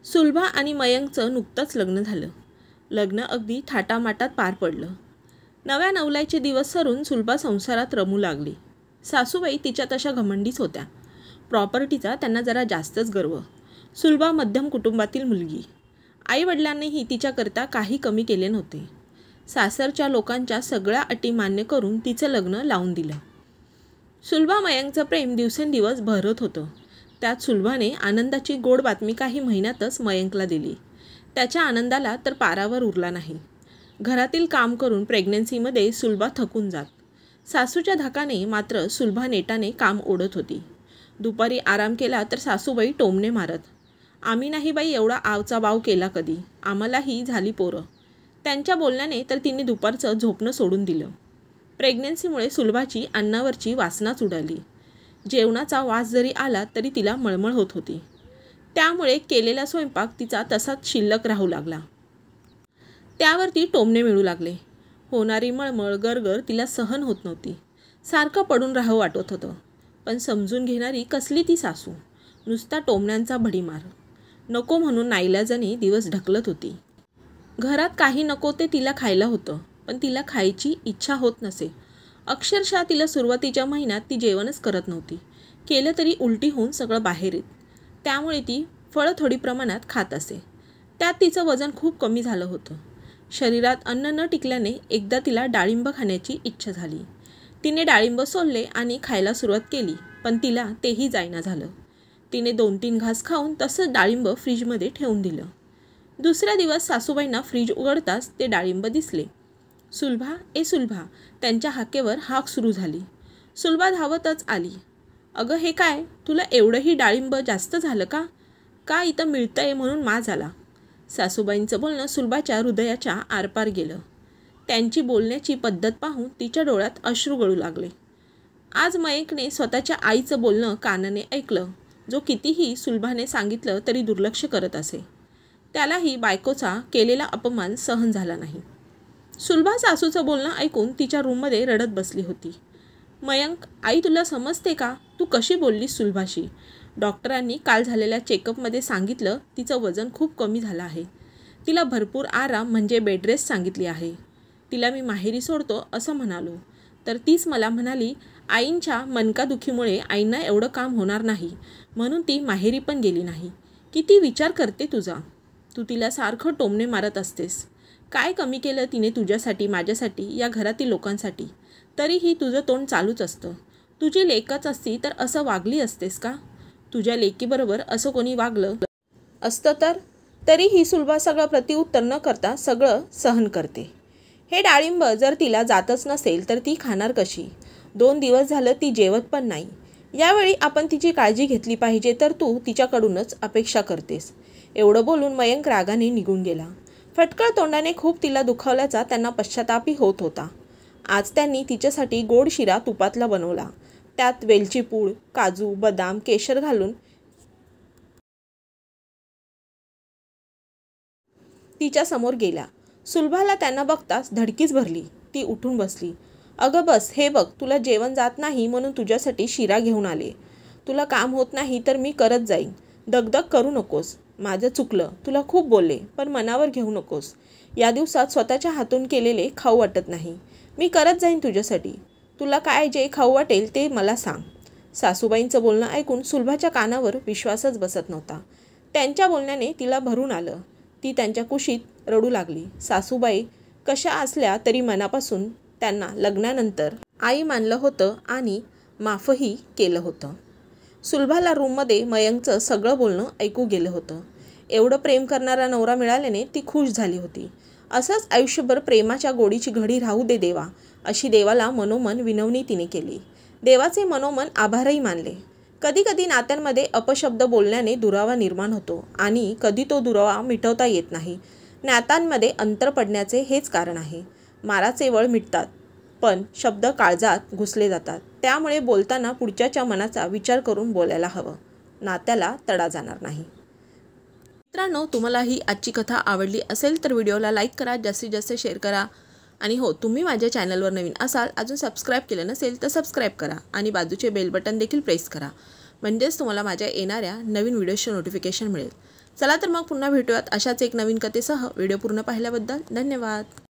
सुलभा आणि मयंकचं नुकतंच लग्न झालं. लग्न अगदी थाटामाटात पार पडलं. नव्या नवलाईचे दिवस सरून सुलभा संसारात रमू लागली. सासूबाई तिच्या तशा घमंडीच होत्या. प्रॉपर्टीचा त्यांना जरा जास्तच गर्व. सुलभा मध्यम कुटुंबातील मुलगी. आईवडिलांनीही तिच्याकरता काही कमी केले नव्हते. सासरच्या लोकांच्या सगळ्या अटी मान्य करून तिचं लग्न लावून दिलं. सुलभा मयंकचं प्रेम दिवसेंदिवस बहरत होतं. त्यात सुलभाने आनंदाची गोड बातमी काही महिन्यातच मयंकला दिली. त्याच्या आनंदाला तर पारावर उरला नाही. घरातील काम करून प्रेग्नन्सीमध्ये सुलभा थकून जात. सासूच्या धाकाने मात्र सुलभा नेटाने काम ओढत होती. दुपारी आराम केला तर सासूबाई टोमणे मारत. आम्ही नाही बाई एवढा आवचा बाव केला कधी, आम्हालाही झाली पोरं. त्यांच्या बोलण्याने तर तिने दुपारचं झोपणं सोडून दिलं. प्रेग्नन्सीमुळे सुलभाची अन्नावरची वासनाच उडाली. जेवणाचा वास जरी आला तरी तिला मळमळ होत होती. त्यामुळे केलेला स्वयंपाक तिचा तसाच शिल्लक राहू लागला. त्यावरती टोमणे मिळू लागले. होणारी मळमळ गरगर तिला सहन होत नव्हती. सारखं पडून राहावं वाटत होतं. पण समजून घेणारी कसली ती सासू. नुसता टोमण्यांचा भडीमार. नको म्हणून नाईलाजाने दिवस ढकलत होती. घरात काही नको ते तिला खायला होतं, पण तिला खायची इच्छा होत नसे. अक्षरशः तिला सुरुवातीच्या महिन्यात ती जेवणच करत नव्हती. केलं तरी उलटी होऊन सगळं बाहेर येत. त्यामुळे ती फळं थोडी प्रमाणात खात असे. त्यात तिचं वजन खूप कमी झालं होतं. शरीरात अन्न न टिकल्याने एकदा तिला डाळिंब खाण्याची इच्छा झाली. तिने डाळिंब सोलले आणि खायला सुरुवात केली, पण तिला तेही जायना झालं. तिने 2-3 घास खाऊन तसंच डाळिंब फ्रीजमध्ये ठेवून दिलं. दुसऱ्या दिवस सासूबाईंना फ्रीज उघडताच ते डाळिंब दिसले. सुलभा, ए सुलभा, त्यांच्या हाकेवर हाक सुरू झाली. सुलभा धावतच आली. अगं हे काय, तुला एवढंही डाळिंब जास्त झालं का? का इथं मिळतंय म्हणून माज आला. सासूबाईंचं बोलणं सुलभाच्या हृदयाच्या आरपार गेलं. त्यांची बोलण्याची पद्धत पाहून तिच्या डोळ्यात अश्रू गळू लागले. आज मयंकने स्वतःच्या आईचं बोलणं कानाने ऐकलं, जो कितीही सुलभाने सांगितलं तरी दुर्लक्ष करत असे. त्यालाही बायकोचा केलेला अपमान सहन झाला नाही. सुलभा सासूचं बोलणं ऐकून तिच्या रूममध्ये रडत बसली होती. मयंक, आई तुला समजते का? तू कशी बोललीस सुलभाशी? डॉक्टरांनी काल झालेल्या चेकअपमध्ये सांगितलं तिचं वजन खूप कमी झालं आहे. तिला भरपूर आराम म्हणजे बेडरेस्ट सांगितली आहे. तिला मी माहेरी सोडतो असं म्हणालो, तर तीच मला म्हणाली आईंच्या मनकादुखीमुळे आईंना एवढं काम होणार नाही म्हणून ती माहेरी पण गेली नाही. किती विचार करते तुझा. तू तिला सारखं टोमणे मारत असतेस. काय कमी केलं तिने तुझ्यासाठी, माझ्यासाठी, या घरातील लोकांसाठी? तरीही तुझं तोंड चालूच असतं. तुझी लेकच असती तर असं वागली असतेस का? तुझ्या लेकीबरोबर असं कोणी वागलं असतं तर? तरीही सुलभा सगळं प्रतिउत्तर न करता सगळं सहन करते. हे डाळिंब जर तिला जातच नसेल तर ती खाणार कशी? 2 दिवस झालं ती जेवत पण नाही. यावेळी आपण तिची काळजी घेतली पाहिजे तर तू तिच्याकडूनच अपेक्षा करतेस. एवढं बोलून मयंक रागाने निघून गेला. फटकळ तोंडाने खूप तिला दुखावल्याचा त्यांना पश्चातापही होत होता. आज त्यांनी तिच्यासाठी गोड शिरा तुपातला बनवला. त्यात वेलची पूड, काजू, बदाम, केशर घालून तिच्या समोर गेल्या. सुलभाला त्यांना बघताच धडकीच भरली. ती उठून बसली. अगं बस, हे बघ, तुला जेवण जात नाही म्हणून तुझ्यासाठी शिरा घेऊन आले. तुला काम होत नाही तर मी करत जाईन. दगदग करू नकोस. माझं चुकलं, तुला खूप बोलले, पण मनावर घेऊ नकोस. या दिवसात स्वतःच्या हातून केलेले खाऊ वाटत नाही. मी करत जाईन तुझ्यासाठी. तुला काय जे खाऊ वाटेल ते मला सांग. सासूबाईंचं बोलणं ऐकून सुलभाच्या कानावर विश्वासच बसत नव्हता. त्यांच्या बोलण्याने तिला भरून आलं. ती त्यांच्या कुशीत रडू लागली. सासूबाई कशा असल्या तरी मनापासून त्यांना लग्नानंतर आई मानलं होतं आणि माफही केलं होतं. सुलभाला रूममध्ये मयंकचं सगळं बोलणं ऐकू गेलं होतं. एवढं प्रेम करणारा नवरा मिळाल्याने ती खुश झाली होती. असंच आयुष्यभर प्रेमाच्या गोडीची घडी राहू दे देवा, अशी देवाला मनोमन विनवणी तिने केली. देवाचे मनोमन आभारही मानले. कधी कधी नात्यांमध्ये अपशब्द बोलण्याने दुरावा निर्माण होतो आणि कधी तो दुरावा मिटवता येत नाही. नात्यांमध्ये अंतर पडण्याचे हेच कारण आहे. माराचे वळ मिटतात, पण शब्द काळजात घुसले जातात. त्यामुळे बोलताना पुढच्याच्या मनाचा विचार करून बोलायला हवं. नात्याला तडा जाणार नाही. मित्रांनो, तुम्हाला ही आजची कथा आवडली असेल तर व्हिडिओला लाईक करा, जास्तीत जास्त शेअर करा. आणि हो, तुम्ही माझ्या चॅनलवर नवीन असाल, अजून सबस्क्राईब केलं नसेल तर सबस्क्राईब करा आणि बाजूचे बेल बटन देखील प्रेस करा. म्हणजेच तुम्हाला माझ्या येणाऱ्या नवीन व्हिडिओचे नोटिफिकेशन मिळेल. चला तर मग पुन्हा भेटूयात अशाच एक नवीन कथेसह. व्हिडिओ पूर्ण पाहिल्याबद्दल धन्यवाद.